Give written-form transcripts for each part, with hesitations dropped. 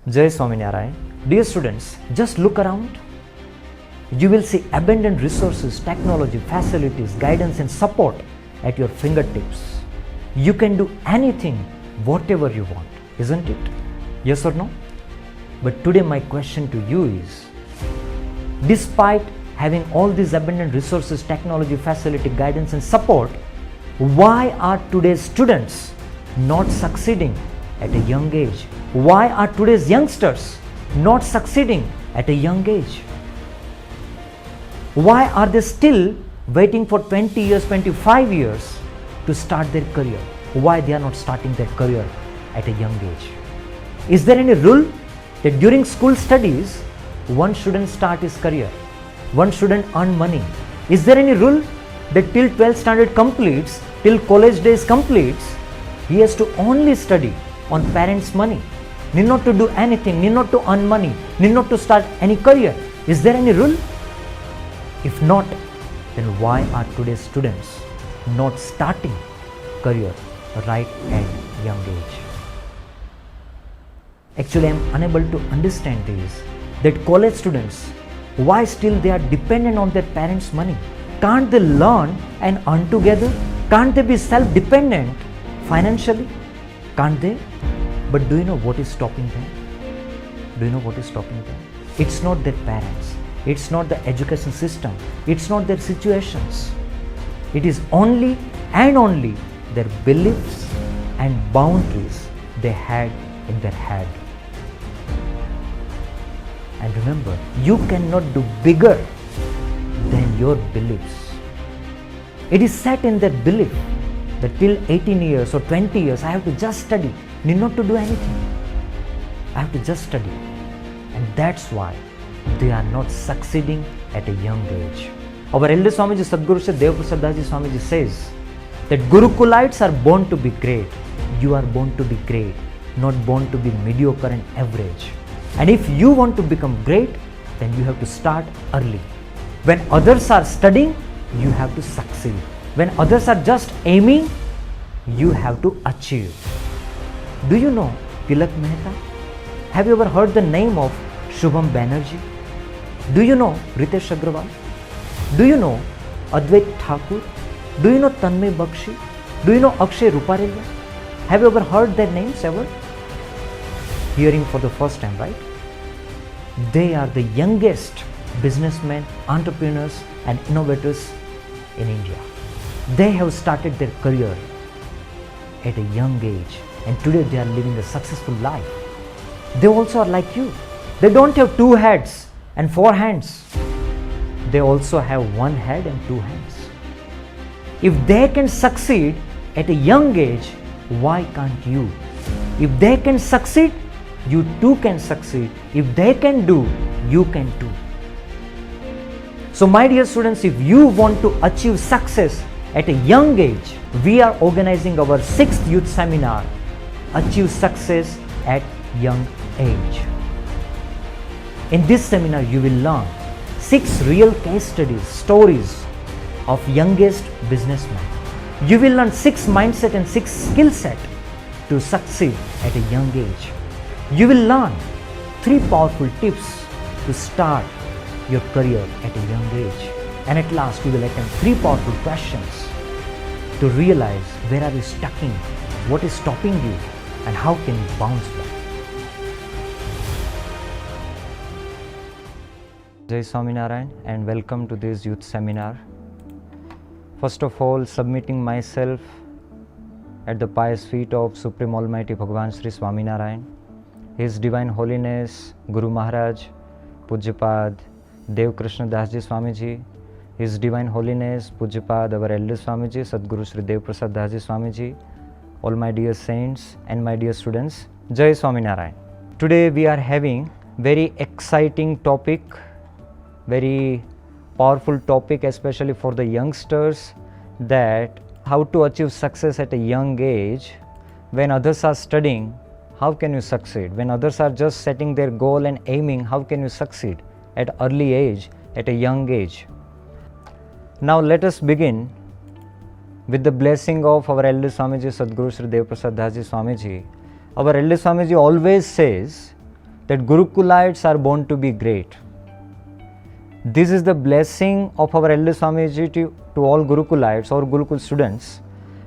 Jai Swaminarayan. Dear students, just look around. You will see abundant resources, technology, facilities, guidance and support at your fingertips. You can do anything, whatever you want, isn't it? Yes or no? But today my question to you is, despite having all these abundant resources, technology, facility, guidance and support, why are today's students not succeeding at a young age? Why are today's youngsters not succeeding at a young age? Why are they still waiting for 20 years, 25 years to start their career? Why they are not starting their career at a young age? Is there any rule that during school studies, one shouldn't start his career? One shouldn't earn money? Is there any rule that till 12th standard completes, till college days completes, he has to only study on parents' money, need not to do anything, need not to earn money, need not to start any career? Is there any rule? If not, then why are today's students not starting career right at young age? Actually, I am unable to understand this, that college students, why still they are dependent on their parents' money? Can't they learn and earn together? Can't they be self-dependent financially? Can't they? But do you know what is stopping them? Do you know what is stopping them? It's not their parents. It's not the education system. It's not their situations. It is only and only their beliefs and boundaries they had in their head. And remember, you cannot do bigger than your beliefs. It is set in their belief that till 18 years or 20 years I have to just study, need not to do anything. I have to just study. And that's why they are not succeeding at a young age. Our elder Swamiji Sadguru Sri Devaprasad Das Ji Swamiji says that Gurukulites are born to be great. You are born to be great, not born to be mediocre and average. And if you want to become great, then you have to start early. When others are studying, you have to succeed. When others are just aiming, you have to achieve. Do you know Tilak Mehta? Have you ever heard the name of Shubham Banerjee? Do you know Ritesh Agrawal? Do you know Advait Thakur? Do you know Tanmay Bakshi? Do you know Akshay Ruparelia? Have you ever heard their names ever? Hearing for the first time, right? They are the youngest businessmen, entrepreneurs and innovators in India. They have started their career at a young age and today they are living a successful life. They also are like you. They don't have 2 heads and 4 hands. They also have 1 head and 2 hands. If they can succeed at a young age, why can't you? If they can succeed, you too can succeed. If they can do, you can too. So my dear students, if you want to achieve success at a young age, we are organizing our 6th youth seminar, Achieve Success at Young Age. In this seminar, you will learn 6 real case studies, stories of youngest businessmen. You will learn 6 mindset and 6 skill set to succeed at a young age. You will learn 3 powerful tips to start your career at a young age. And at last, you will attempt 3 powerful questions to realize where are you stuck in, what is stopping you, and how can you bounce back. Jai Swaminarayan and welcome to this youth seminar. First of all, submitting myself at the pious feet of Supreme Almighty Bhagavan Sri Swaminarayan, His Divine Holiness Guru Maharaj, Pujyapad Dev Krishna Das Ji Swamiji, His Divine Holiness Pujyapad our Elder Swamiji Sadguru Sri Devaprasad Das Ji Swamiji, all my dear saints and my dear students, Jai Swaminarayan. Today we are having very exciting topic, very powerful topic, especially for the youngsters, that how to achieve success at a young age. When others are studying, how can you succeed? When others are just setting their goal and aiming, how can you succeed at early age, at a young age? Now let us begin with the blessing of our elder Swamiji Sadguru Sri Devaprasad Das Ji Swamiji. Our elder Swamiji always says that Gurukulites are born to be great. This is the blessing of our elder Swamiji to all Gurukulites or Gurukul students.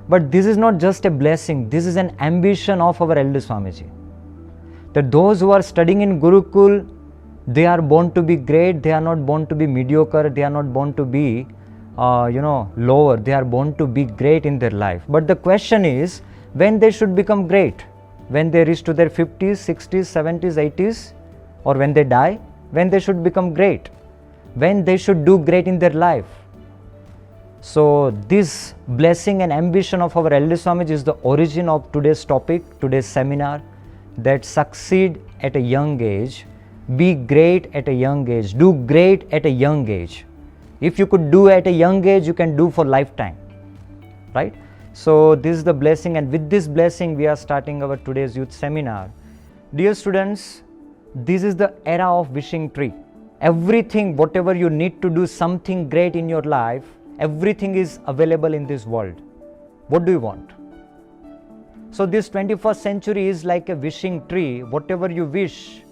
But this is not just a blessing, this is an ambition of our elder Swamiji. That those who are studying in Gurukul, they are born to be great, they are not born to be mediocre, they are not born to be lower, they are born to be great in their life. But the question is, when they should become great? When they reach to their 50s, 60s, 70s, 80s, or when they die? When they should become great? When they should do great in their life? So this blessing and ambition of our elder Swamiji is the origin of today's topic, today's seminar, that succeed at a young age, be great at a young age, do great at a young age. If you could do at a young age, you can do for lifetime, right? So this is the blessing, and with this blessing we are starting our today's youth seminar. Dear students, this is the era of wishing tree. Everything, whatever you need to do something great in your life, everything is available in this world. What do you want? So this 21st century is like a wishing tree. Whatever you wish,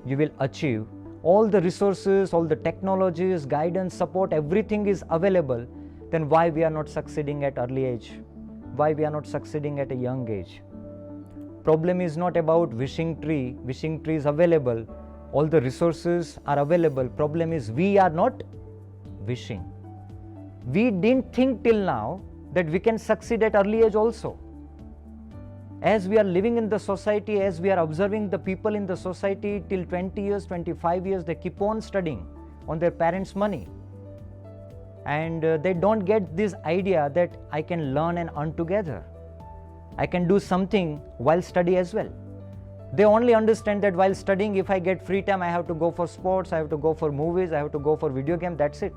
you will achieve. All the resources, all the technologies, guidance, support, everything is available. Then why we are not succeeding at early age? Why we are not succeeding at a young age? Problem is not about wishing tree. Wishing tree is available. All the resources are available. Problem is we are not wishing. We didn't think till now that we can succeed at early age also. As we are living in the society, as we are observing the people in the society till 20 years, 25 years, they keep on studying on their parents' money. And they don't get this idea that I can learn and earn together. I can do something while study as well. They only understand that while studying, if I get free time, I have to go for sports, I have to go for movies, I have to go for video game, that's it.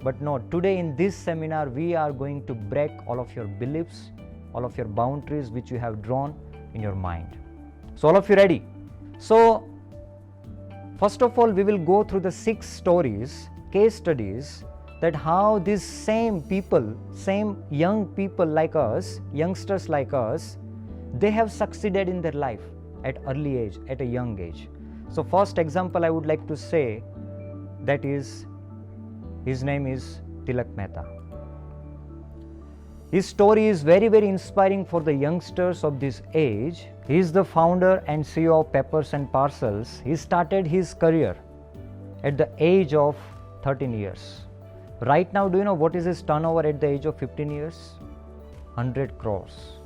But no, today in this seminar, we are going to break all of your beliefs, all of your boundaries which you have drawn in your mind. So all of you ready? So first of all, we will go through the 6 stories, case studies, that how these same people, same young people like us, youngsters like us, they have succeeded in their life at early age, at a young age. So first example I would like to say, that is, his name is Tilak Mehta. His story is very, very inspiring for the youngsters of this age. He is the founder and CEO of Peppers and Parcels. He started his career at the age of 13 years. Right now, do you know what is his turnover at the age of 15 years? 100 crores.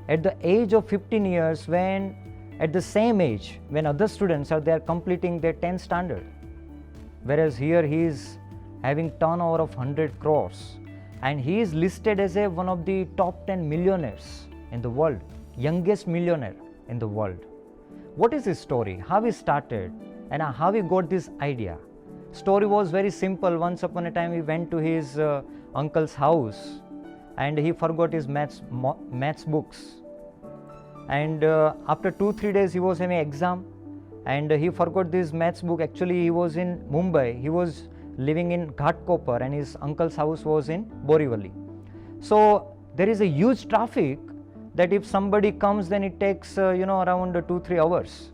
At the age of 15 years, when at the same age, when other students are there completing their 10th standard, whereas here he is having turnover of 100 crores. And he is listed as one of the top 10 millionaires in the world, youngest millionaire in the world. What is his story? How he started and how he got this idea? Story was very simple. Once upon a time, he went to his uncle's house and he forgot his maths books. And after 2-3 days, he was having an exam and he forgot this maths book. Actually, he was in Mumbai. He was living in Ghatkopar and his uncle's house was in Borivali. So there is a huge traffic that if somebody comes, then it takes around 2-3 hours.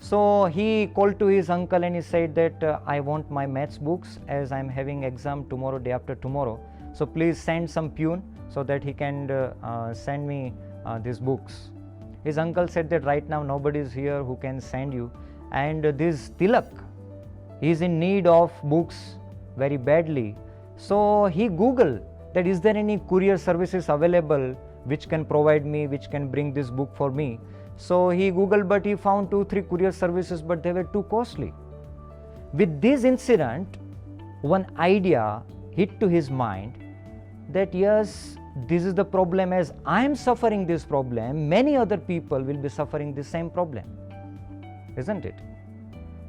So he called to his uncle and he said that I want my maths books as I am having exam tomorrow, day after tomorrow. So please send some peon so that he can send me these books. His uncle said that right now nobody is here who can send you, and this Tilak, he is in need of books very badly. So he Googled that is there any courier services available which can provide me, which can bring this book for me. So he Googled, but he found 2-3 courier services, but they were too costly. With this incident, one idea hit to his mind that yes, this is the problem. As I am suffering this problem, many other people will be suffering the same problem, isn't it?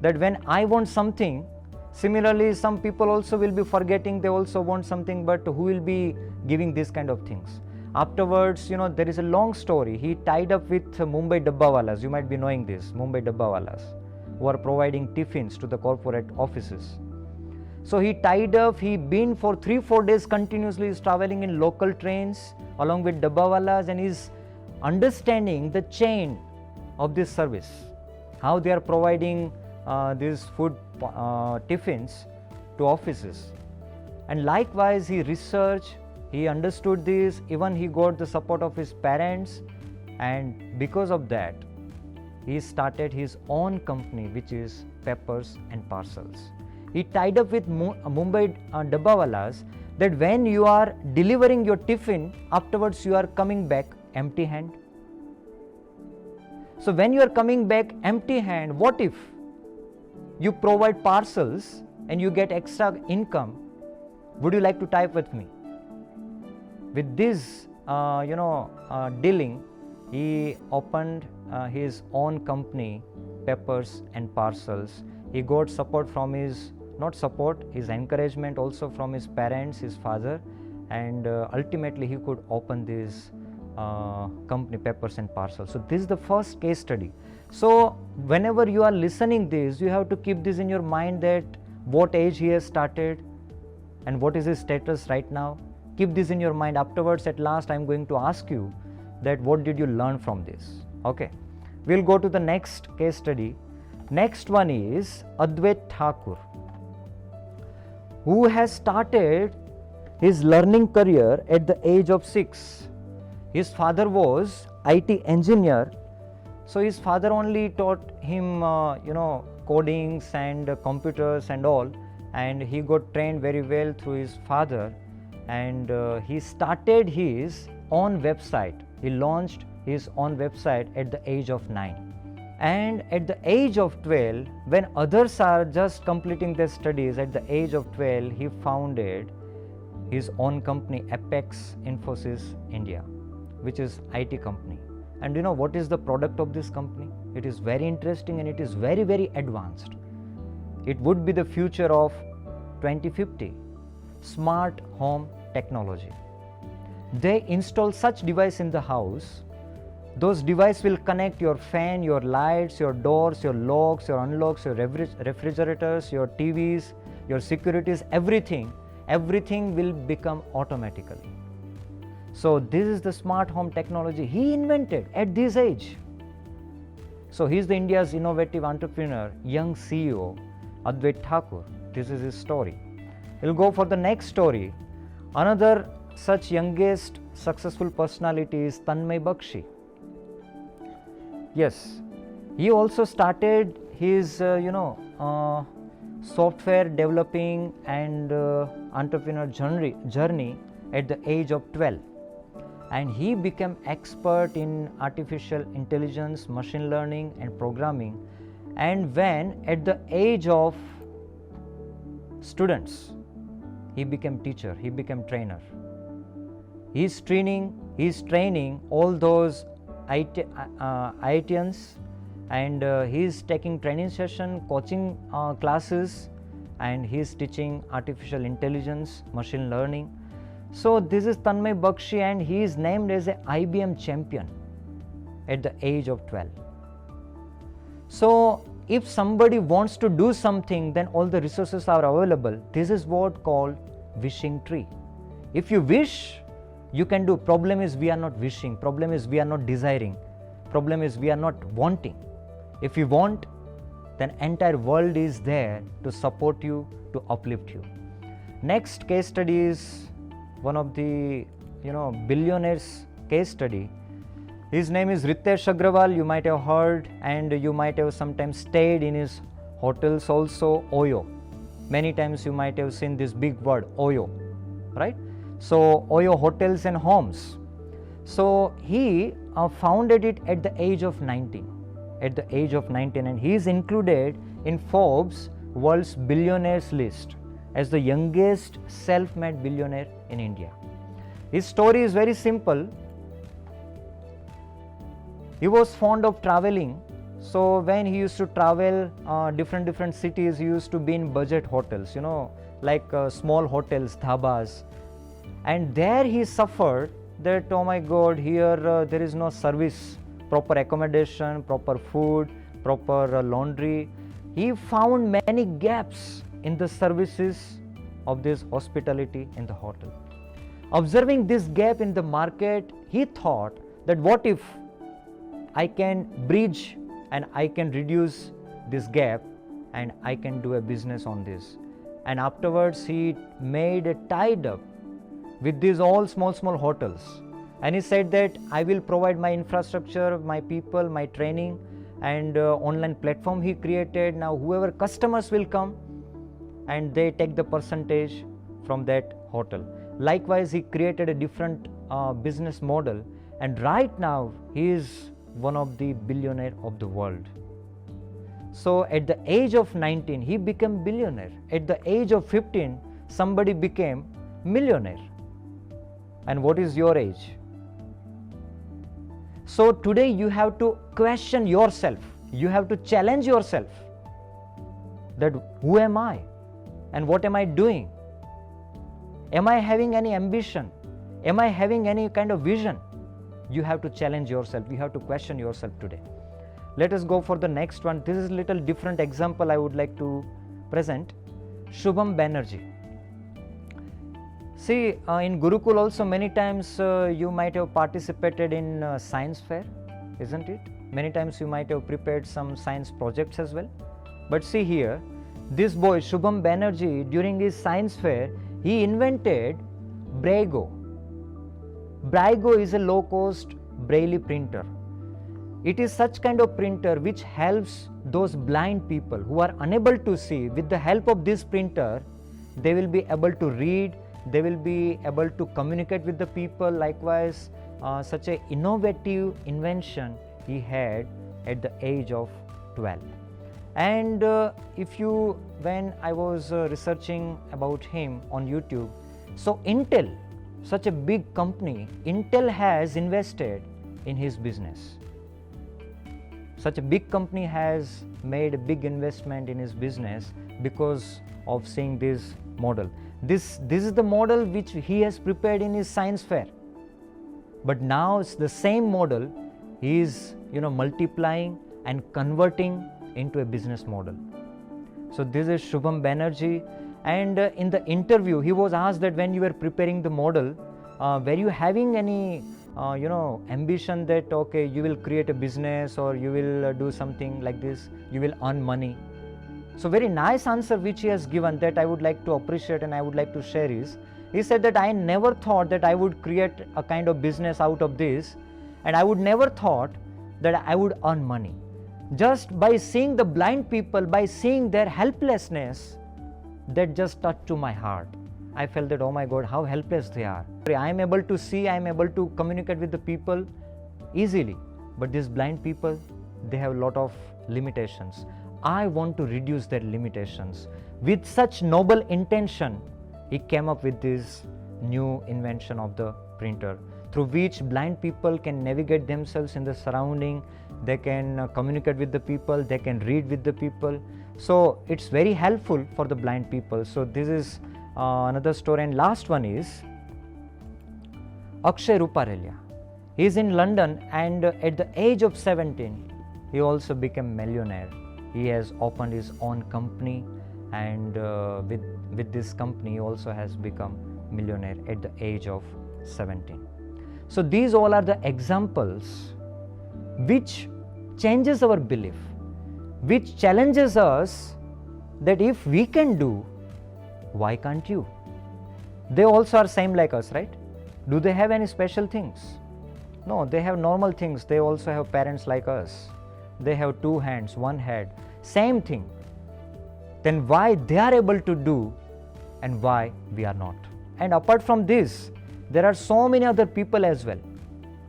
That when I want something, similarly some people also will be forgetting, they also want something, but who will be giving these kind of things? Afterwards, there is a long story. He tied up with Mumbai Dabbawalas. You might be knowing this, Mumbai Dabbawalas, who are providing tiffins to the corporate offices. So he tied up, he been for 3-4 days continuously, is traveling in local trains along with Dabbawalas, and is understanding the chain, of this service, how they are providing these food tiffins to offices. And likewise he researched, he understood this, even he got the support of his parents, and because of that he started his own company, which is Peppers and Parcels. He tied up with Mumbai Dabbawalas that when you are delivering your tiffin, afterwards you are coming back empty hand. So when you are coming back empty hand, what if you provide parcels and you get extra income? Would you like to type with me? With this dealing, he opened his own company, Peppers and Parcels. He got support from his, not support, his encouragement also from his parents, his father, and ultimately he could open this company, Peppers and Parcels. So this is the first case study. So whenever you are listening this, you have to keep this in your mind, that what age he has started and what is his status right now. Keep this in your mind. Afterwards, at last, I am going to ask you that what did you learn from this. Okay, we'll go to the next case study. Next one is Advait Thakur, who has started his learning career at the age of 6. His father was IT engineer, so his father only taught him codings and computers and all, and he got trained very well through his father, and he started his own website. He launched his own website at the age of 9. And at the age of 12, when others are just completing their studies, at the age of 12, he founded his own company, Apex Infosys India, which is IT company. And you know what is the product of this company? It is very interesting and it is very, very advanced. It would be the future of 2050, smart home technology. They install such device in the house. Those devices will connect your fan, your lights, your doors, your locks, your unlocks, your refrigerators, your TVs, your securities, everything will become automatically. So this is the smart home technology he invented at this age. So he is the India's innovative entrepreneur, young CEO, Advait Thakur. This is his story. We'll go for the next story. Another such youngest successful personality is Tanmay Bakshi. Yes, he also started his software developing and entrepreneur journey at the age of 12, and he became expert in artificial intelligence, machine learning and programming. And when at the age of students, he became teacher, he became trainer. He is training all those IITians, and he is taking training session, coaching classes, and he is teaching artificial intelligence, machine learning. So this is Tanmay Bakshi, and he is named as an IBM champion at the age of 12. So if somebody wants to do something, then all the resources are available. This is what called wishing tree. If you wish, you can do. Problem is we are not wishing. Problem is we are not desiring. Problem is we are not wanting. If you want, then entire world is there to support you, to uplift you. Next case study is one of the billionaires case study. His name is Ritesh Agrawal. You might have heard, and you might have sometimes stayed in his hotels also. Oyo. Many times you might have seen this big word Oyo, right? So Oyo Hotels and Homes. So he founded it at the age of 19. At the age of 19, and he is included in Forbes World's Billionaires list as the youngest self-made billionaire in India. His story is very simple. He was fond of traveling. So when he used to travel different cities, he used to be in budget hotels, like small hotels, dhabas. And there he suffered that, oh my God, here there is no service, proper accommodation, proper food, proper laundry. He found many gaps in the services of this hospitality in the hotel. Observing this gap in the market, he thought that what if I can bridge and I can reduce this gap and I can do a business on this. And afterwards he made a tied up with these all small hotels, and he said that I will provide my infrastructure, my people, my training, and online platform he created. Now whoever customers will come and they take the percentage from that hotel. Likewise, he created a different business model, and right now he is one of the billionaire of the world. So at the age of 19 he became billionaire. At the age of 15 somebody became millionaire. And what is your age? So today you have to question yourself, you have to challenge yourself that who am I and what am I doing? Am I having any ambition? Am I having any kind of vision? You have to challenge yourself, you have to question yourself today. Let us go for the next one. This is a little different example I would like to present. Shubham Banerjee. See, in Gurukul also many times you might have participated in science fair, isn't it? Many times you might have prepared some science projects as well. But see here, this boy Shubham Banerjee, during his science fair, he invented Braille. Braille is a low-cost Braille printer. It is such kind of printer which helps those blind people who are unable to see. With the help of this printer, they will be able to read, they will be able to communicate with the people. Likewise, such an innovative invention he had at the age of 12. And when I was researching about him on YouTube, so Intel, such a big company, Intel has invested in his business. Such a big company has made a big investment in his business because of seeing this model. This is the model which he has prepared in his science fair. But now it's the same model he is multiplying and converting into a business model. So this is Shubham Banerjee, and in the interview he was asked that when you were preparing the model, were you having any ambition that okay, you will create a business or you will do something like this, you will earn money? So very nice answer which he has given that I would like to appreciate and I would like to share is, he said that I never thought that I would create a kind of business out of this, and I would never thought that I would earn money. Just by seeing the blind people, by seeing their helplessness, that just touched to my heart. I felt that, oh my God, how helpless they are. I am able to see, I am able to communicate with the people easily, but these blind people, they have a lot of limitations. I want to reduce their limitations. With such noble intention, he came up with this new invention of the printer, through which blind people can navigate themselves in the surrounding, they can communicate with the people, they can read with the people. So it's very helpful for the blind people. So this is another story. And last one is Akshay Ruparelia. He is in London, and at the age of 17, he also became millionaire. He has opened his own company, and with this company he also has become millionaire at the age of 17. So these all are the examples which changes our belief, which challenges us that if we can do, why can't you? They also are same like us, right? Do they have any special things? No, they have normal things. They also have parents like us. They have two hands, one head, same thing. Then why they are able to do and why we are not? And apart from this, there are so many other people as well,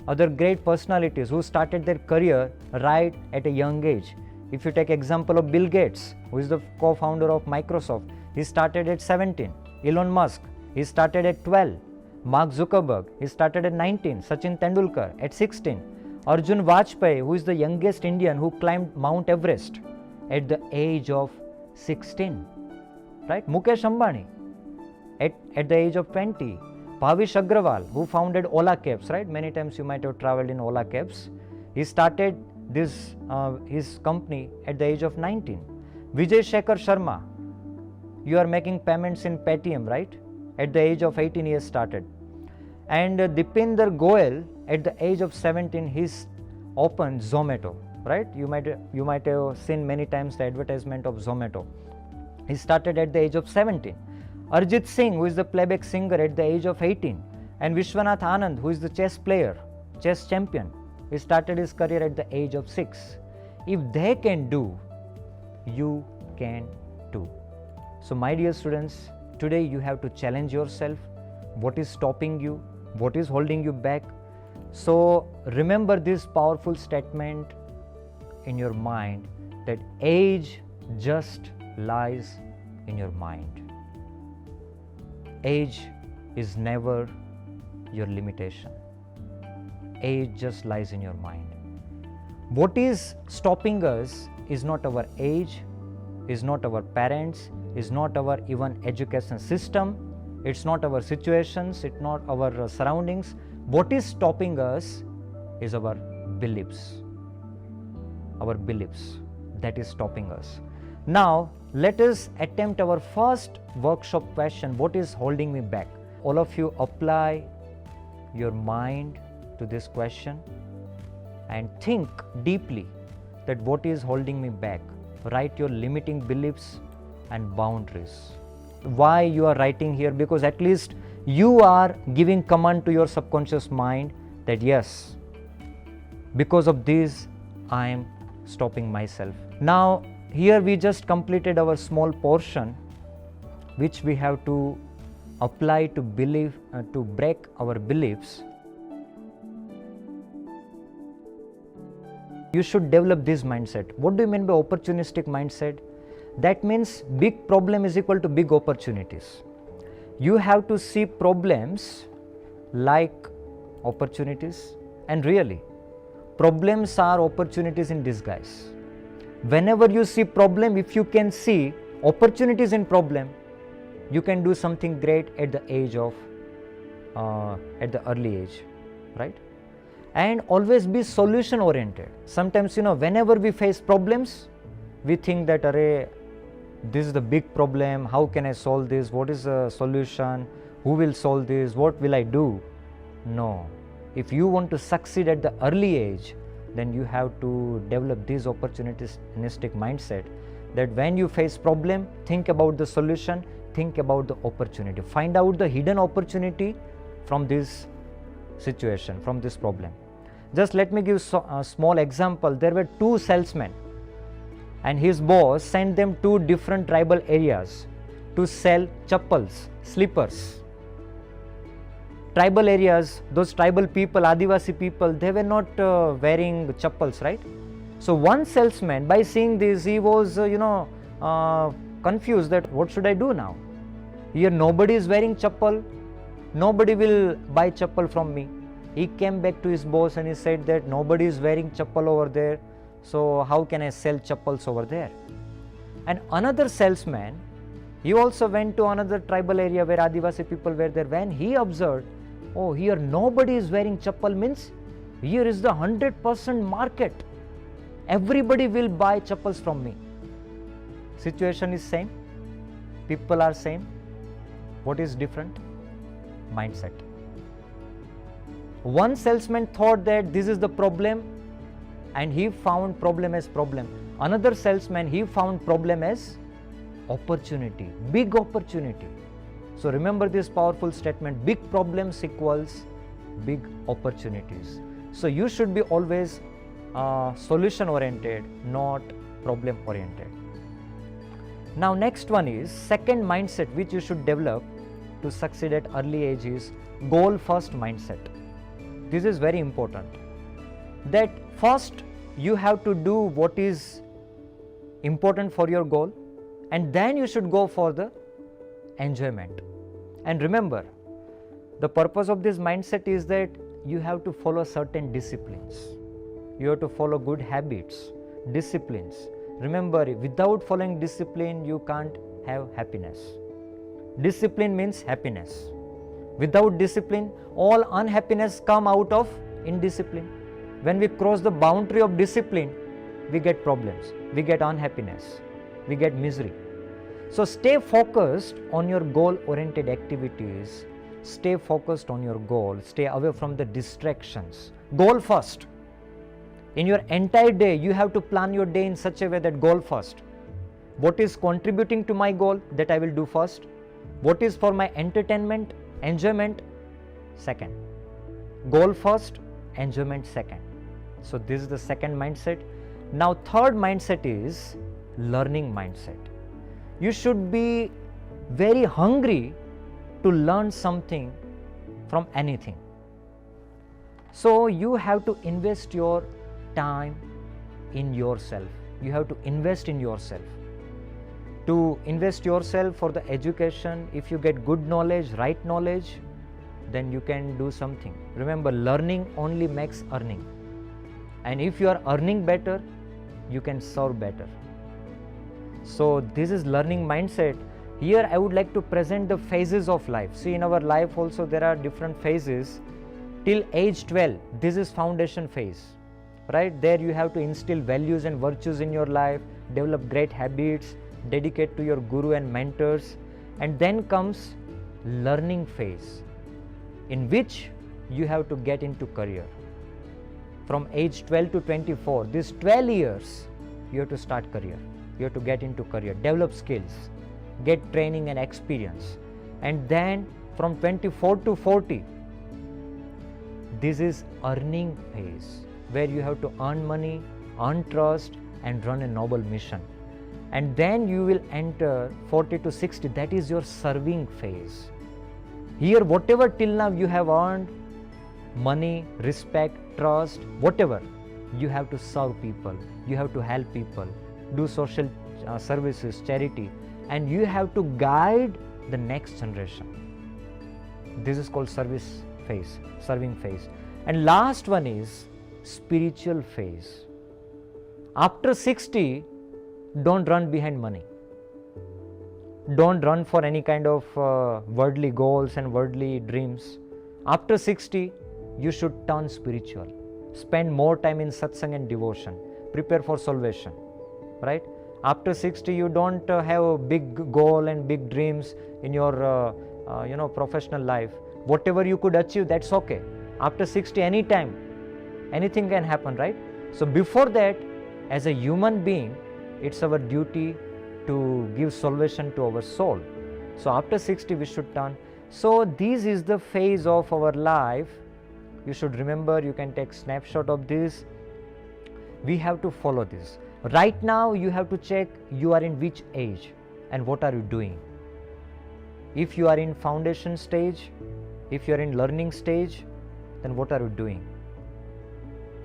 other great personalities who started their career right at a young age. If you take example of Bill Gates, who is the co-founder of Microsoft, he started at 17. Elon Musk, he started at 12. Mark Zuckerberg, he started at 19. Sachin Tendulkar at 16. Arjun Vajpayee, who is the youngest Indian who climbed Mount Everest at the age of 16. Right? Mukesh Ambani at the age of 20. Bhavish Agrawal, who founded Ola Cabs, right? Many times you might have traveled in Ola Cabs. He started this his company at the age of 19. Vijay Shekhar Sharma, you are making payments in Paytm, right? At the age of 18 he has started. And Dipinder Goyal, at the age of 17, he's open Zomato, right? You might have seen many times the advertisement of Zomato. He started at the age of 17. Arjit Singh, who is the playback singer, at the age of 18, and Vishwanath Anand, who is the chess player, chess champion, he started his career at the age of 6. If they can do, you can too. So my dear students, today you have to challenge yourself. What is stopping you? What is holding you back? So remember this powerful statement in your mind, that age just lies in your mind. Age is never your limitation. Age just lies in your mind. What is stopping us is not our age, is not our parents, is not our even education system, it's not our situations, it's not our surroundings. What is stopping us is our beliefs. Our beliefs, that is stopping us. Now let us attempt our first workshop question. What is holding me back? All of you apply your mind to this question and think deeply that what is holding me back. Write your limiting beliefs and boundaries. Why you are writing here? Because at least you are giving command to your subconscious mind that yes, because of this I am stopping myself. Now here we just completed our small portion which we have to apply to believe, to break our beliefs. You should develop this mindset. What do you mean by opportunistic mindset? That means big problem is equal to big opportunities. You have to see problems like opportunities, and really problems are opportunities in disguise. Whenever you see problem, if you can see opportunities in problem, you can do something great at the age of at the early age, right? And always be solution oriented. Sometimes whenever we face problems, we think that array, this is the big problem, how can I solve this, what is the solution, who will solve this, what will I do? No, if you want to succeed at the early age, then you have to develop this opportunistic mindset, that when you face problem, think about the solution, think about the opportunity, find out the hidden opportunity from this situation, from this problem. Just let me give a small example. There were two salesmen and his boss sent them to different tribal areas to sell chappals, slippers. Tribal areas, those tribal people, Adivasi people, they were not wearing chappals, right? So one salesman, by seeing this, he was confused that what should I do now? Here nobody is wearing chappal, nobody will buy chappal from me. He came back to his boss and he said that nobody is wearing chappal over there, so how can I sell chappals over there? And another salesman, he also went to another tribal area where Adivasi people were there. When he observed, oh, here nobody is wearing chappal, means here is the 100% market, everybody will buy chappals from me. Situation is same, people are same. What is different? Mindset. One salesman thought that this is the problem and he found problem as problem. Another salesman, he found problem as opportunity, big opportunity. So remember this powerful statement, big problems equals big opportunities. So you should be always solution oriented, not problem oriented. Now next one is second mindset which you should develop to succeed at early age is goal first mindset. This is very important, that first you have to do what is important for your goal and then you should go for the enjoyment. And remember, the purpose of this mindset is that you have to follow certain disciplines. You have to follow good habits, disciplines. Remember, without following discipline, you can't have happiness. Discipline means happiness. Without discipline, all unhappiness come out of indiscipline. When we cross the boundary of discipline, we get problems, we get unhappiness, we get misery. So stay focused on your goal-oriented activities, stay focused on your goal, stay away from the distractions. Goal first. In your entire day, you have to plan your day in such a way that goal first. What is contributing to my goal, that I will do first. What is for my entertainment, enjoyment, second. Goal first, enjoyment second. So this is the second mindset. Now third mindset is learning mindset. You should be very hungry to learn something from anything. So you have to invest your time in yourself. You have to invest in yourself. To invest yourself for the education, if you get good knowledge, right knowledge, then you can do something. Remember, learning only makes earning. And if you are earning better, you can serve better. So this is learning mindset. Here I would like to present the phases of life. See, in our life also there are different phases. Till age 12, this is foundation phase. Right? There you have to instill values and virtues in your life, develop great habits, dedicate to your guru and mentors. And then comes learning phase, in which you have to get into career. From age 12 to 24, these 12 years, you have to start career. You have to get into career, develop skills, get training and experience. And then from 24 to 40, this is earning phase, where you have to earn money, earn trust, and run a noble mission. And then you will enter 40 to 60, that is your serving phase. Here, whatever till now you have earned, money, respect, trust, whatever, you have to serve people, you have to help people, do social services, charity, and you have to guide the next generation. This is called service phase, serving phase. And last one is spiritual phase. After 60, don't run behind money. Don't run for any kind of worldly goals and worldly dreams. After 60, you should turn spiritual. Spend more time in satsang and devotion. Prepare for salvation. Right? After 60, you don't have a big goal and big dreams in your professional life. Whatever you could achieve, that's okay. After 60, anytime, anything can happen, right? So before that, as a human being, it's our duty to give salvation to our soul. So after 60, we should turn. So this is the phase of our life. You should remember, you can take snapshot of this. We have to follow this. Right now, you have to check you are in which age and what are you doing. If you are in foundation stage, if you are in learning stage, then what are you doing?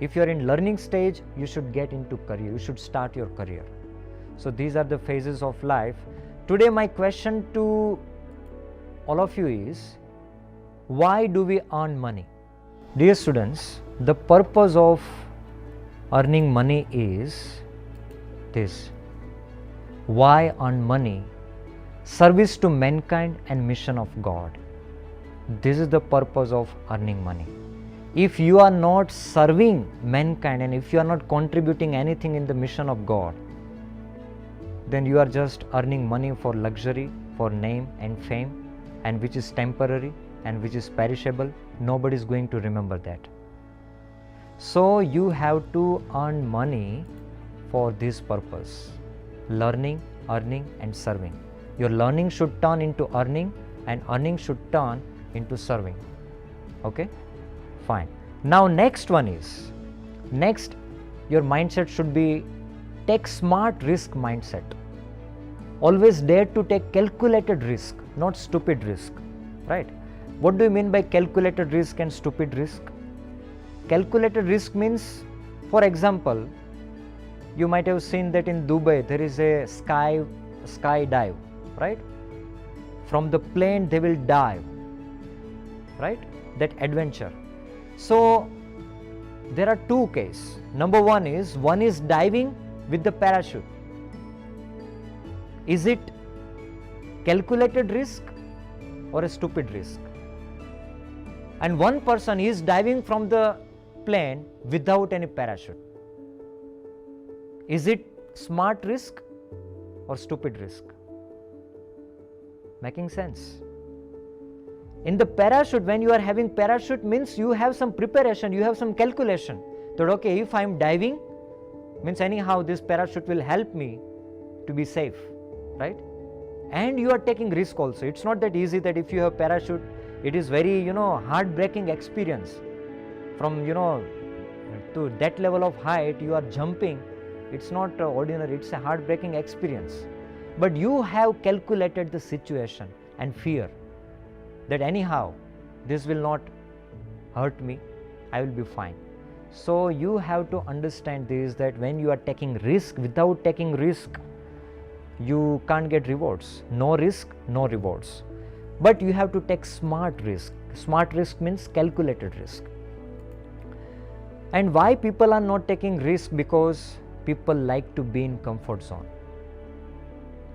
If you are in learning stage, you should get into career. You should start your career. So these are the phases of life. Today my question to all of you is, why do we earn money? Dear students, the purpose of earning money is this. Why earn money? Service to mankind and mission of God. This is the purpose of earning money. If you are not serving mankind and if you are not contributing anything in the mission of God, then you are just earning money for luxury, for name and fame, and which is temporary and which is perishable. Nobody is going to remember that. So you have to earn money for this purpose: learning, earning and serving. Your learning should turn into earning and earning should turn into serving. Okay? Fine. Now next one is, your mindset should be take smart risk mindset. Always dare to take calculated risk, not stupid risk. Right? What do you mean by calculated risk and stupid risk? Calculated risk means, for example, you might have seen that in Dubai there is a sky dive, right? From the plane they will dive, right? That adventure. So there are two cases. Number one is diving with the parachute. Is it calculated risk or a stupid risk? And one person is diving from the plane without any parachute. Is it smart risk or stupid risk? Making sense? In the parachute, when you are having parachute, means you have some preparation, you have some calculation. that okay, if I am diving, means anyhow this parachute will help me to be safe, right? And you are taking risk also. It's not that easy that if you have parachute, it is very heartbreaking experience. From to that level of height you are jumping, it's not ordinary, it's a heartbreaking experience. But you have calculated the situation and fear that anyhow this will not hurt me, I will be fine. So you have to understand this, that when you are taking risk, without taking risk you can't get rewards. No risk, no rewards. But you have to take smart risk. Smart risk means calculated risk. And why people are not taking risk? Because people like to be in comfort zone.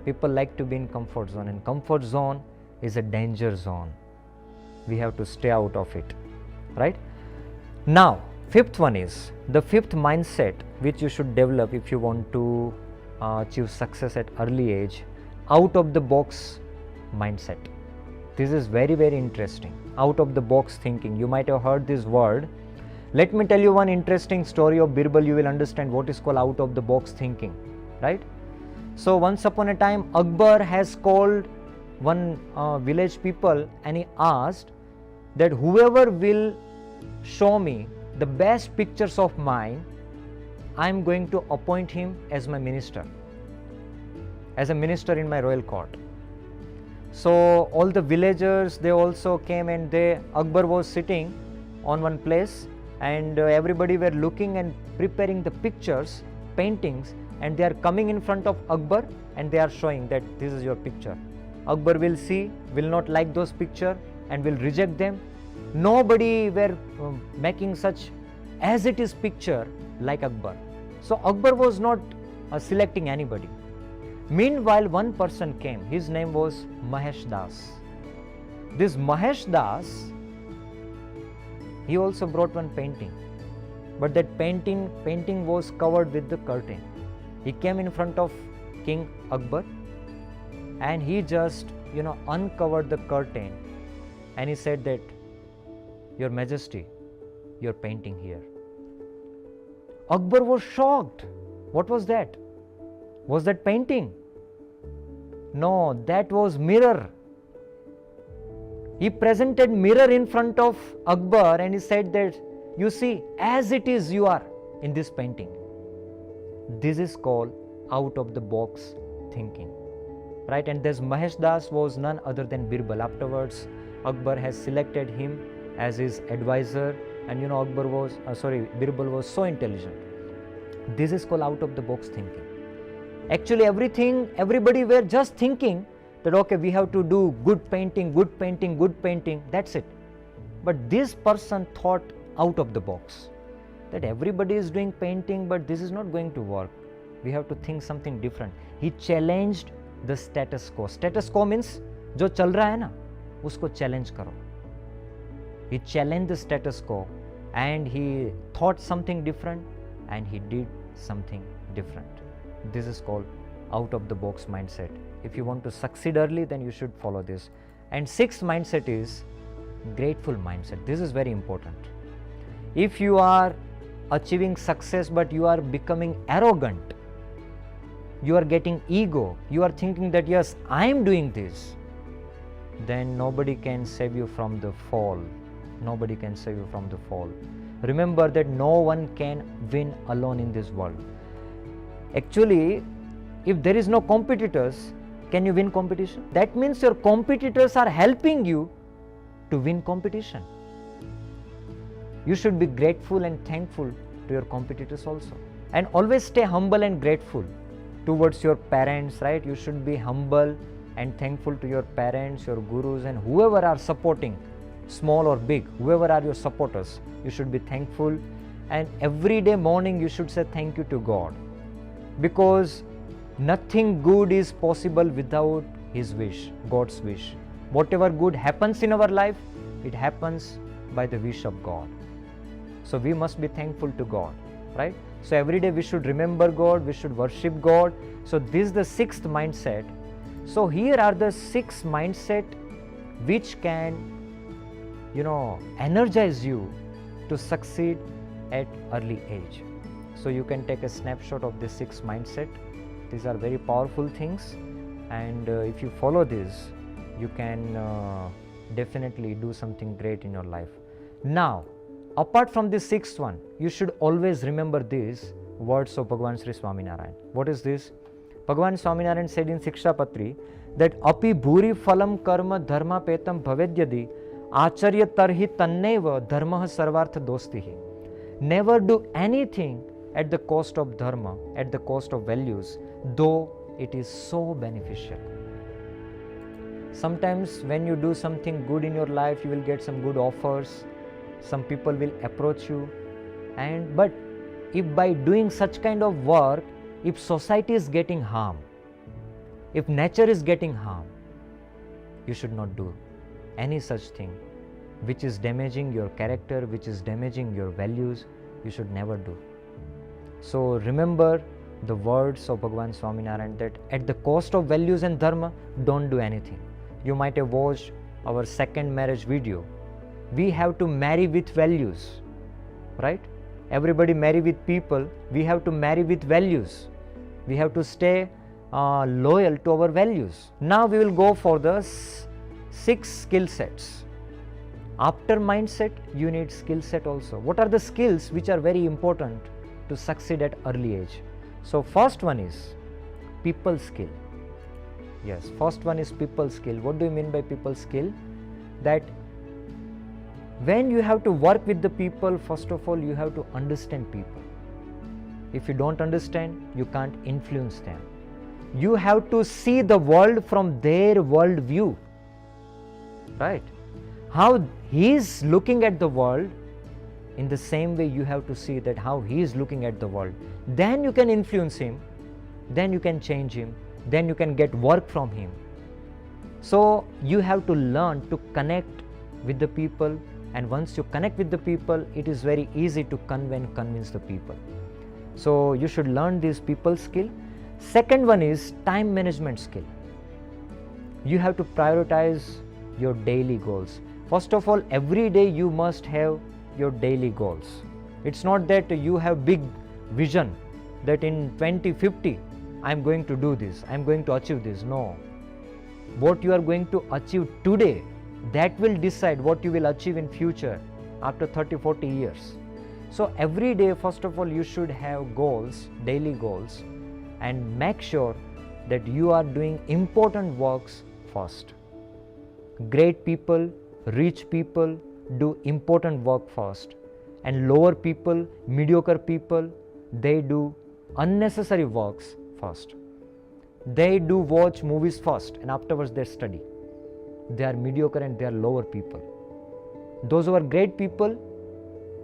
People like to be in comfort zone, and comfort zone is a danger zone. We have to stay out of it, right? Now, fifth one is the fifth mindset which you should develop if you want to achieve success at early age, out of the box mindset. This is very, very interesting. Out of the box thinking. You might have heard this word. Let me tell you one interesting story of Birbal. You will understand what is called out of the box thinking, right? So once upon a time, Akbar has called one village people, and he asked that whoever will show me the best pictures of mine, I am going to appoint him as my minister, as a minister in my royal court. So all the villagers, they also came, and Akbar was sitting on one place, and everybody were looking and preparing the pictures, paintings, and they are coming in front of Akbar and they are showing that this is your picture. Akbar will see, will not like those pictures and will reject them. Nobody were making such as it is picture like Akbar. So Akbar was not selecting anybody. Meanwhile, one person came. His name was Mahesh Das. This Mahesh Das, he also brought one painting, but that painting was covered with the curtain. He came in front of King Akbar and he just uncovered the curtain, and he said that, Your Majesty, your painting here. Akbar was shocked. What was that? Was that painting? No, that was mirror. He presented mirror in front of Akbar and he said that, you see, as it is you are in this painting. This is called out of the box thinking, right? And this Mahesh Das was none other than Birbal. Afterwards, Akbar has selected him as his advisor, and Birbal was so intelligent. This is called out of the box thinking. Actually, everybody were just thinking that okay, we have to do good painting, that's it. But this person thought out of the box, that everybody is doing painting, but this is not going to work. We have to think something different. He challenged the status quo. Status quo means जो चल रहा है ना, उसको challenge करो. He challenged the status quo and he thought something different and he did something different. This is called out of the box mindset. If you want to succeed early, then you should follow this. And sixth mindset is grateful mindset. This is very important. If you are achieving success but you are becoming arrogant, you are getting ego, you are thinking that yes, I am doing this, then nobody can save you from the fall. Nobody can save you from the fall. Remember that no one can win alone in this world. Actually, if there is no competitors, can you win competition? That means your competitors are helping you to win competition. You should be grateful and thankful to your competitors also. And always stay humble and grateful towards your parents, right? You should be humble and thankful to your parents, your gurus, and whoever are supporting, small or big, whoever are your supporters, you should be thankful. And every day morning you should say thank you to God, because nothing good is possible without His wish, God's wish. Whatever good happens in our life, it happens by the wish of God. So we must be thankful to God, right? So every day we should remember God, we should worship God. So this is the sixth mindset. So here are the six mindset which can, energize you to succeed at early age. So you can take a snapshot of this 6 mindset. These are very powerful things, and if you follow this, you can definitely do something great in your life. Now, apart from this 6th one, you should always remember these words of Bhagavan Sri Swaminarayan. What is this? Bhagavan Swaminarayan said in Sikshapatri that api bhuri phalam karma dharma petam bhavedyadi acharya tarhi tanneva dharma sarvartha dostihi. Never do anything at the cost of dharma, at the cost of values, though it is so beneficial. Sometimes when you do something good in your life, you will get some good offers, some people will approach you, but if by doing such kind of work, if society is getting harm, if nature is getting harm, you should not do any such thing which is damaging your character, which is damaging your values. You should never do. So remember the words of Bhagavan Swaminarayan that at the cost of values and dharma, don't do anything. You might have watched our second marriage video. We have to marry with values, right? Everybody marry with people. We have to marry with values. We have to stay loyal to our values. Now we will go for the 6 skill sets. After mindset, you need skill set also. What are the skills which are very important to succeed at early age? So first one is people skill. Yes, first one is people skill. What do you mean by people skill? That when you have to work with the people, first of all, you have to understand people. If you don't understand, you can't influence them. You have to see the world from their world view, right? How he is looking at the world, in the same way you have to see that how he is looking at the world. Then you can influence him, then you can change him, then you can get work from him. So you have to learn to connect with the people, and once you connect with the people, it is very easy to convince the people. So you should learn this people skill. Second one is time management skill. You have to prioritize your daily goals. First of all, every day you must have your daily goals. It's not that you have big vision that in 2050 I am going to do this, I am going to achieve this. No. What you are going to achieve today, that will decide what you will achieve in future after 30-40 years. So every day, first of all, you should have goals, daily goals, and make sure that you are doing important works first. Great people, rich people do important work first, and lower people, mediocre people, they do unnecessary works first. They do watch movies first and afterwards they study. They are mediocre and they are lower people. Those who are great people,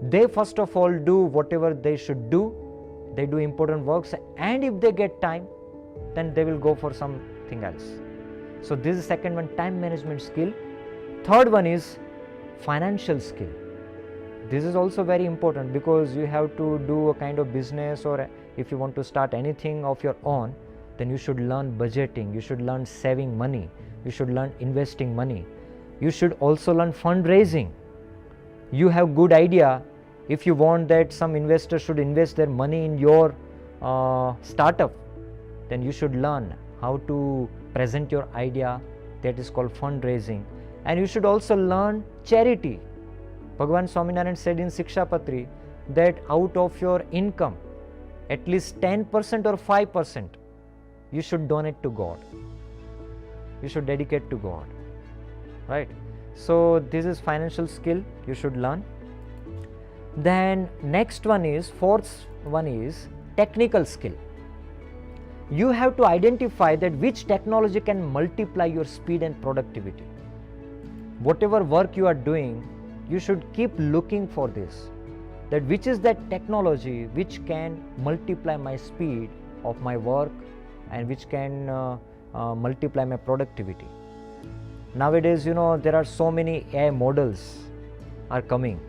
they first of all do whatever they should do. They do important works, and if they get time, then they will go for something else. So this is second one, time management skill. Third one is financial skill. This is also very important because you have to do a kind of business, or if you want to start anything of your own, then you should learn budgeting, you should learn saving money, you should learn investing money. You should also learn fundraising. You have good idea. If you want that some investor should invest their money in your startup, then you should learn how to present your idea. That is called fundraising. And you should also learn charity. Bhagavan Swaminarayan said in Sikshapatri that out of your income, at least 10% or 5%, you should donate to God. You should dedicate to God, right? So this is financial skill you should learn. Then next one is, fourth one is technical skill. You have to identify that which technology can multiply your speed and productivity. Whatever work you are doing, you should keep looking for this, that which is that technology which can multiply my speed of my work and which can multiply my productivity. Nowadays, there are so many AI models are coming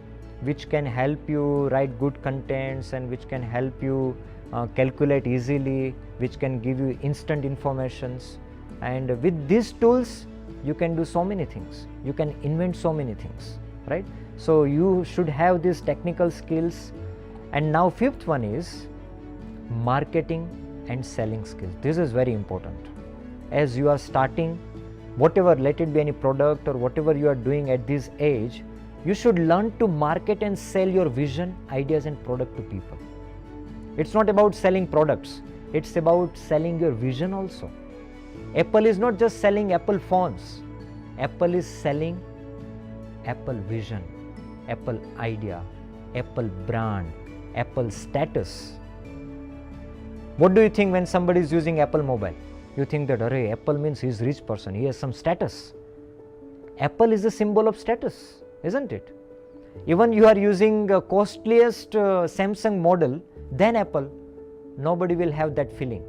which can help you write good contents and which can help you calculate easily, which can give you instant informations. And with these tools, you can do so many things. You can invent so many things, right? So you should have these technical skills, And now fifth one is marketing and selling skills. This is very important. As you are starting, whatever, let it be any product or whatever you are doing at this age, you should learn to market and sell your vision, ideas and product to people. It's not about selling products, it's about selling your vision also. Apple is not just selling Apple phones, Apple is selling Apple vision, Apple idea, Apple brand, Apple status. What do you think when somebody is using Apple mobile? You think that, array, Apple means he is a rich person, he has some status. Apple is a symbol of status, isn't it? Even you are using the costliest Samsung model, then Apple, nobody will have that feeling.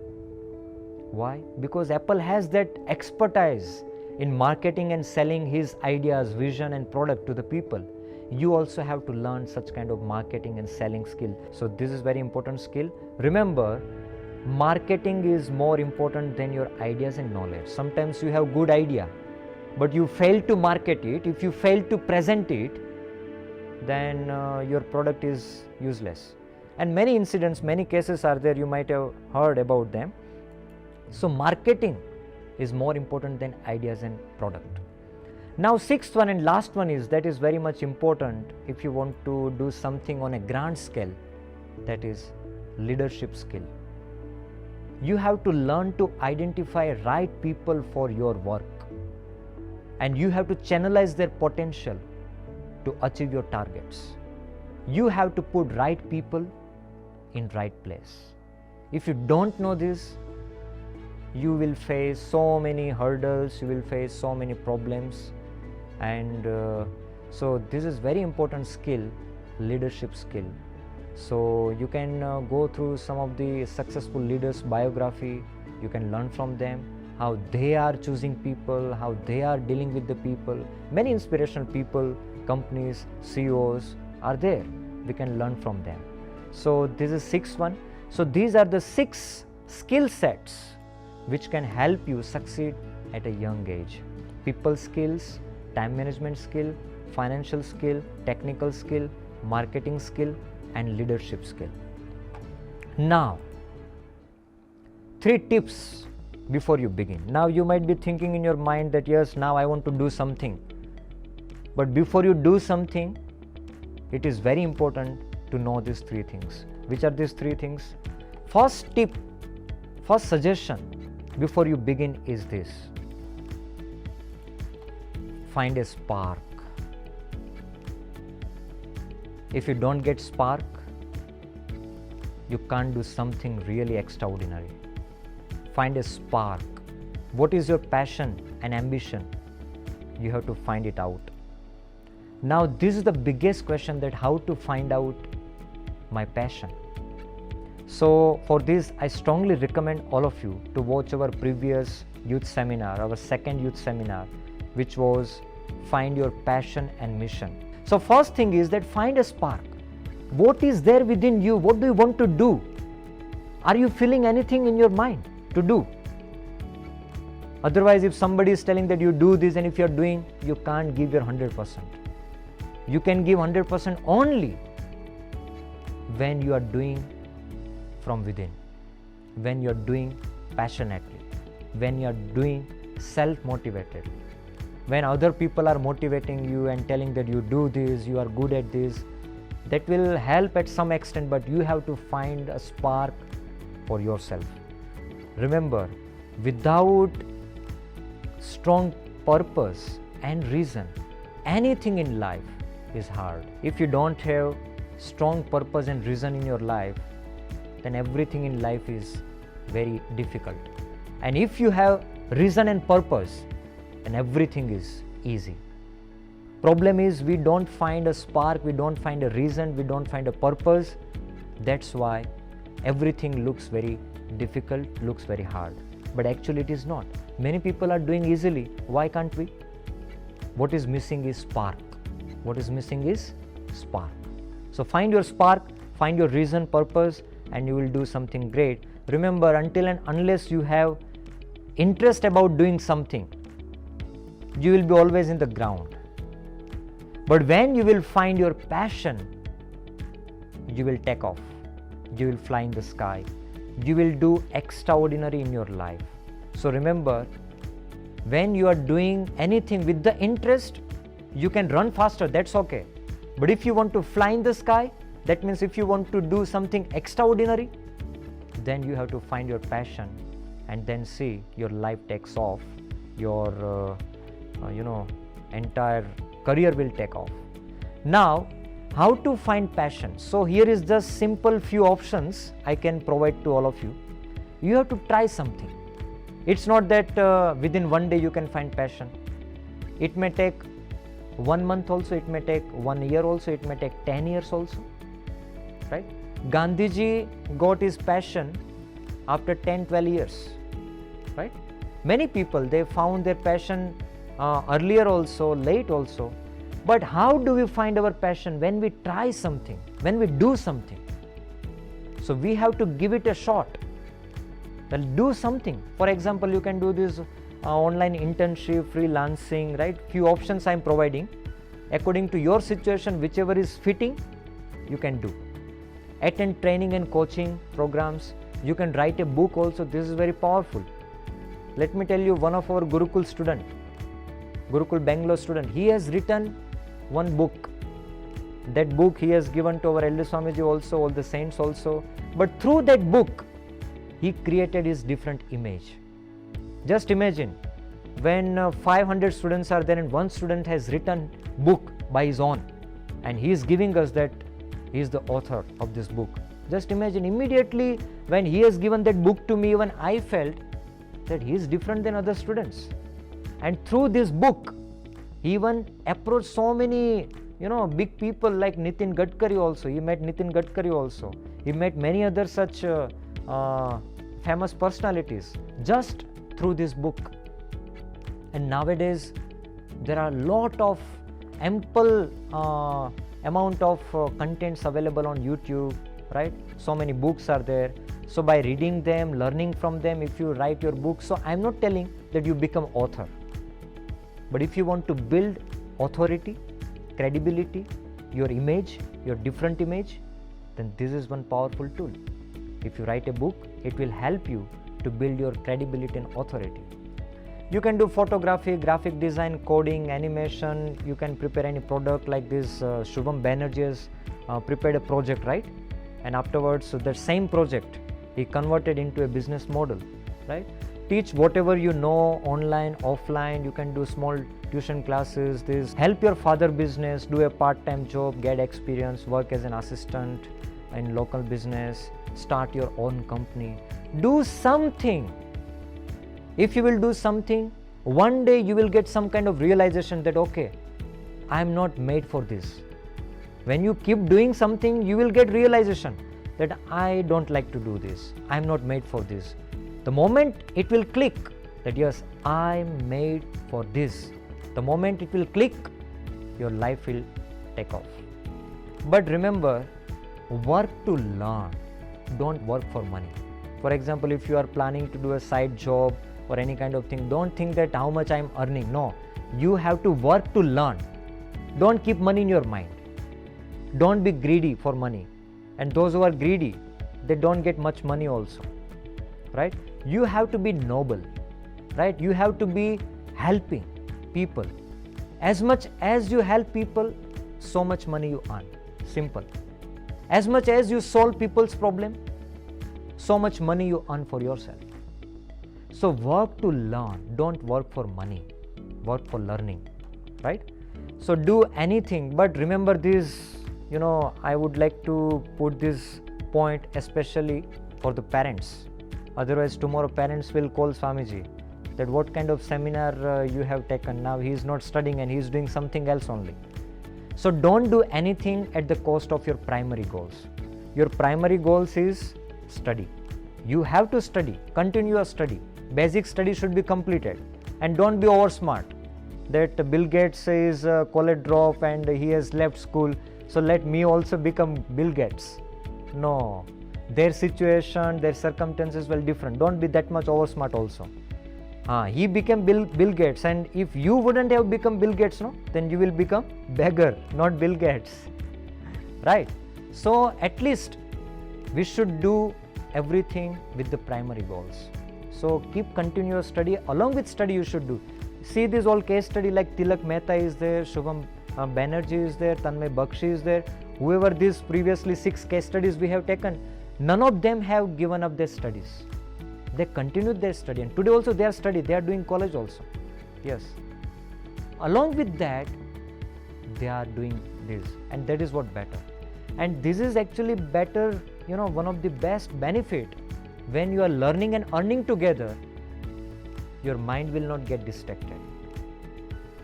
Why? Because Apple has that expertise in marketing and selling his ideas, vision and product to the people. You also have to learn such kind of marketing and selling skill. So this is very important skill. Remember, marketing is more important than your ideas and knowledge. Sometimes you have good idea, but you fail to market it. If you fail to present it, then your product is useless. And many incidents, many cases are there, you might have heard about them. So marketing is more important than ideas and product. Now sixth one and last one is, that is very much important if you want to do something on a grand scale, that is leadership skill. You have to learn to identify right people for your work, and you have to channelize their potential to achieve your targets. You have to put right people in right place. If you don't know this, you will face so many hurdles, you will face so many problems, and so this is very important skill, leadership skill. So you can go through some of the successful leaders' biography, you can learn from them, how they are choosing people, how they are dealing with the people. Many inspirational people, companies, CEOs are there, we can learn from them. So this is sixth one. So these are the 6 skill sets which can help you succeed at a young age. People skills, time management skill, financial skill, technical skill, marketing skill and leadership skill. Now, 3 tips before you begin. Now you might be thinking in your mind that yes, now I want to do something. But before you do something, it is very important to know these 3 things. Which are these 3 things? First tip, first suggestion before you begin is this: find a spark. If you don't get spark, you can't do something really extraordinary. Find a spark. What is your passion and ambition? You have to find it out. Now this is the biggest question, that how to find out my passion. So for this, I strongly recommend all of you to watch our previous youth seminar, our second youth seminar, which was Find Your Passion and Mission. So first thing is that find a spark. What is there within you? What do you want to do? Are you feeling anything in your mind to do? Otherwise, if somebody is telling that you do this and if you are doing, you can't give your 100%. You can give 100% only when you are doing from within, when you are doing passionately, when you are doing self-motivated. When other people are motivating you and telling that you do this, you are good at this, that will help at some extent, but you have to find a spark for yourself. Remember, without strong purpose and reason, anything in life is hard. If you don't have strong purpose and reason in your life, then everything in life is very difficult. And if you have reason and purpose, then everything is easy. Problem is, we don't find a spark, we don't find a reason, we don't find a purpose. That's why everything looks very difficult, looks very hard. But actually it is not. Many people are doing easily. Why can't we? What is missing is spark. What is missing is spark. So find your spark, find your reason, purpose, and you will do something great. Remember, until and unless you have interest about doing something, you will be always in the ground. But when you will find your passion, you will take off. You will fly in the sky. You will do extraordinary in your life. So remember, when you are doing anything with the interest, you can run faster, that's okay. But if you want to fly in the sky, that means if you want to do something extraordinary, then you have to find your passion and then see your life takes off. Your entire career will take off. Now, how to find passion? So here is just simple few options I can provide to all of you. You have to try something. It's not that within one day you can find passion. It may take 1 month also, it may take 1 year also, it may take 10 years also, right? Gandhiji got his passion after 10-12 years, right? Many people, they found their passion earlier also, late also. But how do we find our passion? When we try something, when we do something. So we have to give it a shot. Well, do something. For example, you can do this online internship, freelancing, right? Few options I am providing. According to your situation, whichever is fitting, you can do. Attend training and coaching programs. You can write a book also. This is very powerful. Let me tell you, one of our Gurukul student, Gurukul Bangalore student, he has written one book. That book he has given to our elder Swamiji also, all the saints also. But through that book, he created his different image. Just imagine when 500 students are there and one student has written book by his own and he is giving us that he is the author of this book. Just imagine, immediately when he has given that book to me, even I felt that he is different than other students. And through this book, he even approached so many big people like Nitin Gadkari also. He met Nitin Gadkari also. He met many other such famous personalities just through this book. And nowadays there are a lot of ample amount of contents available on YouTube, right? So many books are there. So by reading them, learning from them, if you write your book, so I am not telling that you become author. But if you want to build authority, credibility, your image, your different image, then this is one powerful tool. If you write a book, it will help you to build your credibility and authority. You can do photography, graphic design, coding, animation. You can prepare any product like this. Shubham Banerjee has prepared a project, right? And afterwards, so that same project he converted into a business model, right? Teach whatever you know, online, offline. You can do small tuition classes. This help your father business, do a part-time job, get experience, work as an assistant in local business, start your own company. Do something. If you will do something, one day you will get some kind of realization that okay, I am not made for this. When you keep doing something, you will get realization that I don't like to do this. I am not made for this. The moment it will click that yes, I am made for this. The moment it will click, your life will take off. But remember, work to learn. Don't work for money. For example, if you are planning to do a side job or any kind of thing, don't think that how much I am earning. No, you have to work to learn. Don't keep money in your mind. Don't be greedy for money. And those who are greedy, they don't get much money also, right? You have to be noble, right? You have to be helping people. As much as you help people, so much money you earn. Simple. As much as you solve people's problem, so much money you earn for yourself. So work to learn. Don't work for money. Work for learning, right? So do anything, but remember this, I would like to put this point especially for the parents. Otherwise tomorrow parents will call Swamiji that what kind of seminar you have taken. Now he is not studying and he is doing something else only. So don't do anything at the cost of your primary goals. Your primary goals is study. You have to study, continue your study. Basic study should be completed, and don't be over smart that Bill Gates is a college drop and he has left school, so let me also become Bill Gates. No, their situation, their circumstances were different. Don't be that much over smart also. He became Bill Gates, and if you wouldn't have become Bill Gates, no, then you will become beggar, not Bill Gates, right? So at least we should do everything with the primary goals. So keep continuous study. Along with study you should do. See this all case study like Tilak Mehta is there, Shubham Banerjee is there, Tanmay Bakshi is there. Whoever these previously 6 case studies we have taken, none of them have given up their studies. They continued their study, and today also they are studying, they are doing college also. Yes. Along with that, they are doing this, and that is what better. And this is actually better, one of the best benefit when you are learning and earning together, your mind will not get distracted.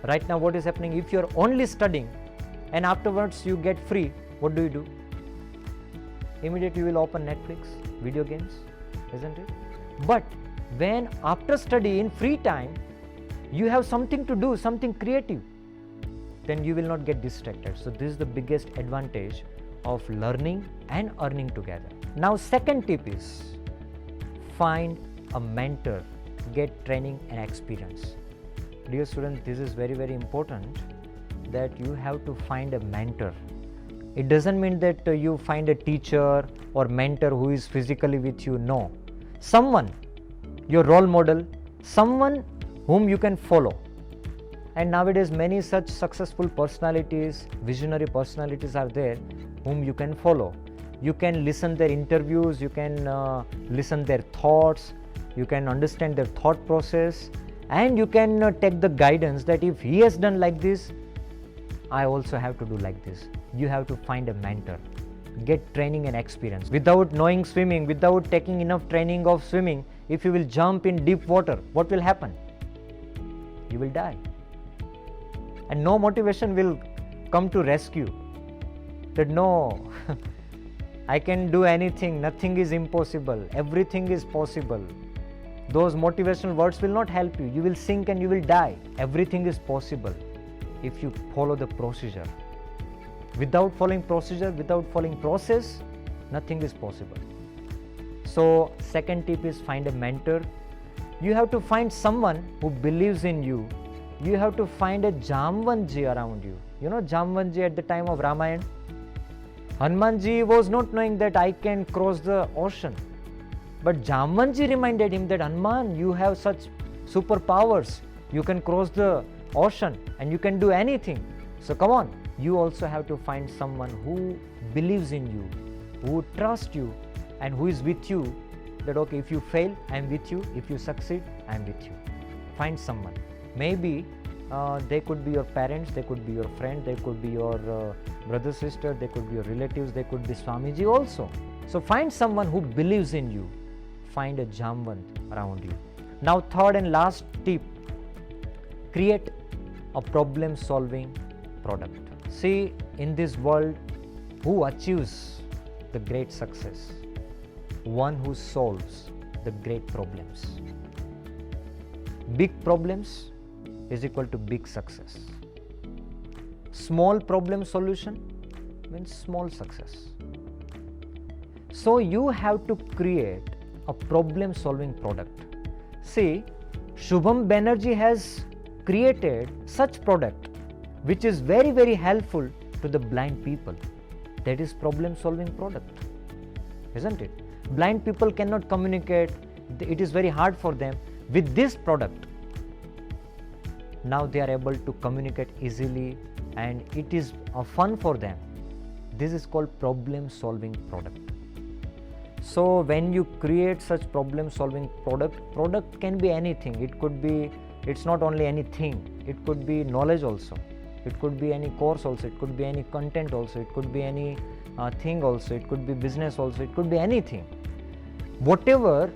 Right now what is happening, if you are only studying and afterwards you get free, what do? Immediately you will open Netflix, video games, isn't it? But when after study in free time, you have something to do, something creative, then you will not get distracted. So this is the biggest advantage of learning and earning together. Now second tip is find a mentor, get training and experience. Dear students, this is very, very important that you have to find a mentor. It doesn't mean that you find a teacher or mentor who is physically with you. No. Someone, your role model, someone whom you can follow. And nowadays many such successful personalities, visionary personalities are there whom you can follow. You can listen their interviews, you can listen their thoughts, you can understand their thought process, and you can take the guidance that if he has done like this, I also have to do like this. You have to find a mentor, get training and experience. Without knowing swimming, without taking enough training of swimming, if you will jump in deep water, what will happen? You will die. And no motivation will come to rescue. That no, I can do anything, nothing is impossible, everything is possible. Those motivational words will not help you. You will sink and you will die. Everything is possible if you follow the procedure. Without following procedure, without following process, nothing is possible. So second tip is find a mentor. You have to find someone who believes in you. You have to find a Jamvanji around you. You know Jamvanji at the time of Ramayana? Hanumanji was not knowing that I can cross the ocean. But Jamvanji reminded him that Hanuman, you have such superpowers. You can cross the ocean and you can do anything. So come on, you also have to find someone who believes in you, who trusts you and who is with you. That okay, if you fail, I am with you. If you succeed, I am with you. Find someone. Maybe they could be your parents, they could be your friend, they could be your brother, sister, they could be your relatives, they could be Swamiji also. So find someone who believes in you. Find a Jamvant around you. Now third and last tip, create a problem solving product. See, in this world, who achieves the great success? One who solves the great problems. Big problems is equal to big success. Small problem solution means small success. So you have to create a problem solving product. See, Shubham Banerjee has created such product which is very, very helpful to the blind people. That is problem solving product, isn't it? Blind people cannot communicate, it is very hard for them. With this product, now they are able to communicate easily and it is fun for them. This is called problem solving product. So when you create such problem solving product can be anything. It could be, it's not only anything, it could be knowledge also. It could be any course also, it could be any content also, it could be any thing also, it could be business also, it could be anything. Whatever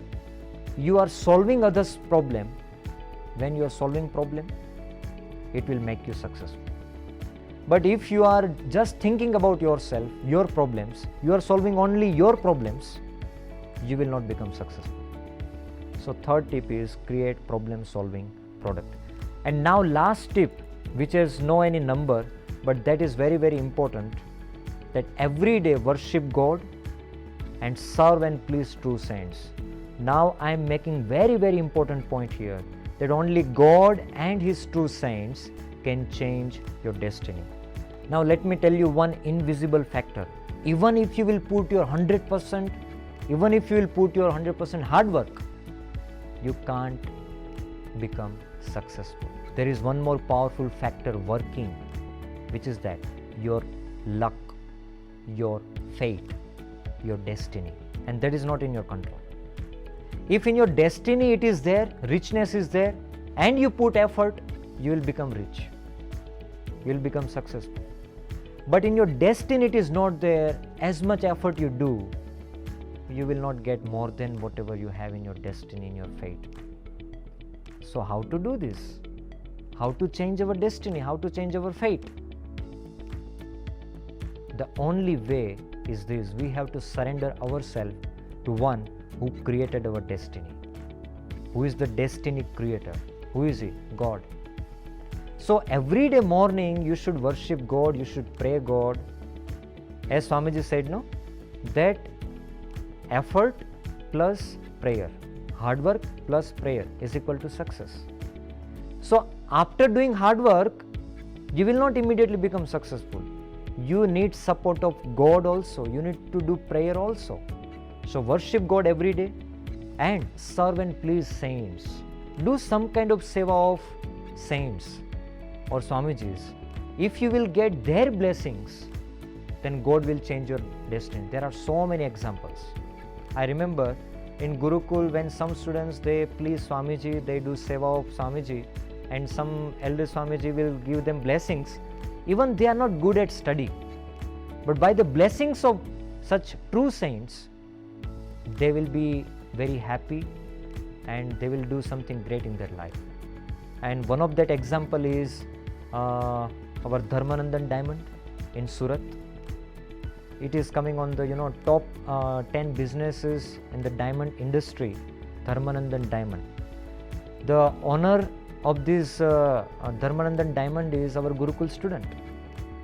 you are solving others' problem, when you are solving problem, it will make you successful. But if you are just thinking about yourself, your problems, you are solving only your problems, you will not become successful. So third tip is create problem solving product. And now last tip, which has no any number, but that is very, very important, that every day worship God and serve and please true saints. Now I am making very, very important point here, that only God and His true saints can change your destiny. Now let me tell you one invisible factor even if you will put your 100%, even if you will put your 100% hard work, you can't become successful. There is one more powerful factor working, which is that your luck, your fate, your destiny, and that is not in your control. If in your destiny it is there, richness is there, and you put effort, you will become rich, you will become successful. But in your destiny it is not there, as much effort you do, you will not get more than whatever you have in your destiny, in your fate. So how to do this? How to change our destiny? How to change our fate? The only way is this: we have to surrender ourselves to one who created our destiny. Who is the destiny creator? Who is he? God. So every day morning you should worship God, you should pray God. As Swamiji said, no, that effort plus prayer, hard work plus prayer is equal to success. So after doing hard work, you will not immediately become successful. You need support of God also. You need to do prayer also. So worship God every day and serve and please saints. Do some kind of seva of saints or Swamijis. If you will get their blessings, then God will change your destiny. There are so many examples. I remember in Gurukul, when some students, they please Swamiji, they do seva of Swamiji, and some elder Swamiji will give them blessings. Even they are not good at study, but by the blessings of such true saints, they will be very happy and they will do something great in their life. And one of that example is our Dharmanandan diamond in Surat. It is coming on the top 10 businesses in the diamond industry, Dharmanandan diamond. The owner of this Dharmanandan diamond is our Gurukul student.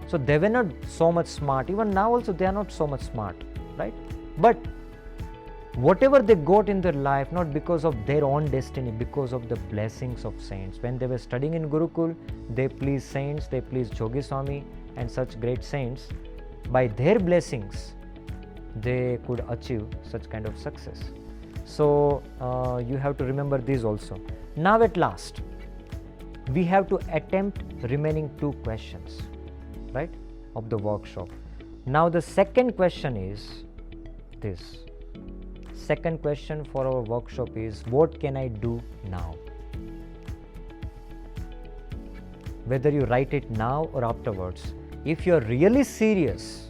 So they were not so much smart. Even now also they are not so much smart, right? But whatever they got in their life, not because of their own destiny, because of the blessings of saints. When they were studying in Gurukul, they pleased saints, they pleased Jogi Swami and such great saints. By their blessings, they could achieve such kind of success. So you have to remember this also. Now at last, we have to attempt remaining 2 questions, right, of the workshop. Now the second question is this. Second question for our workshop is, what can I do now? Whether you write it now or afterwards, if you are really serious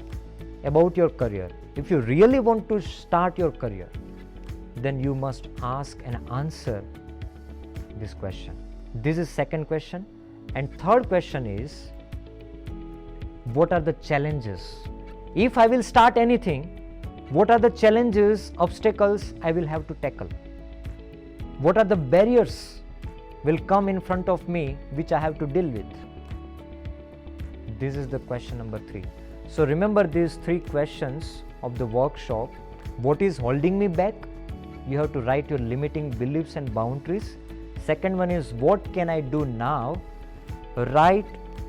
about your career, if you really want to start your career, then you must ask and answer this question. This is second question. And third question is, what are the challenges? If I will start anything, what are the challenges, obstacles I will have to tackle? What are the barriers will come in front of me which I have to deal with? This is the question number 3. So remember these 3 questions of the workshop. What is holding me back? You have to write your limiting beliefs and boundaries. Second one is, what can I do now? Write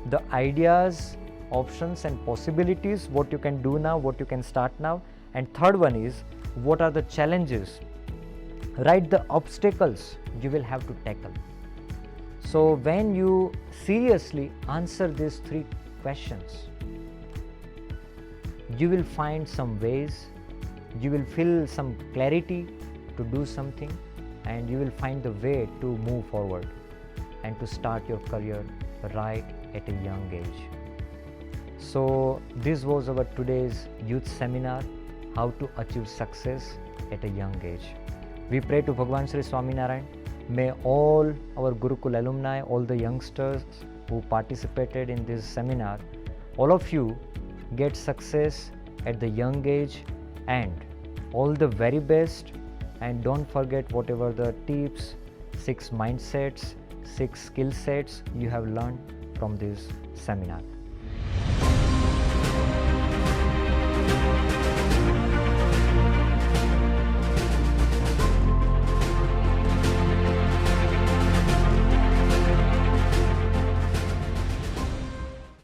the ideas, options and possibilities, what you can do now, what you can start now. And third one is, what are the challenges? Write the obstacles you will have to tackle. So when you seriously answer these 3 questions, you will find some ways, you will feel some clarity to do something, and you will find the way to move forward and to start your career right at a young age. So this was our today's youth seminar, how to achieve success at a young age. We pray to Bhagwan Sri Swaminarayan. May all our Gurukul alumni, all the youngsters who participated in this seminar, all of you get success at the young age, and all the very best. And don't forget whatever the tips, 6 mindsets, 6 skill sets you have learned from this seminar.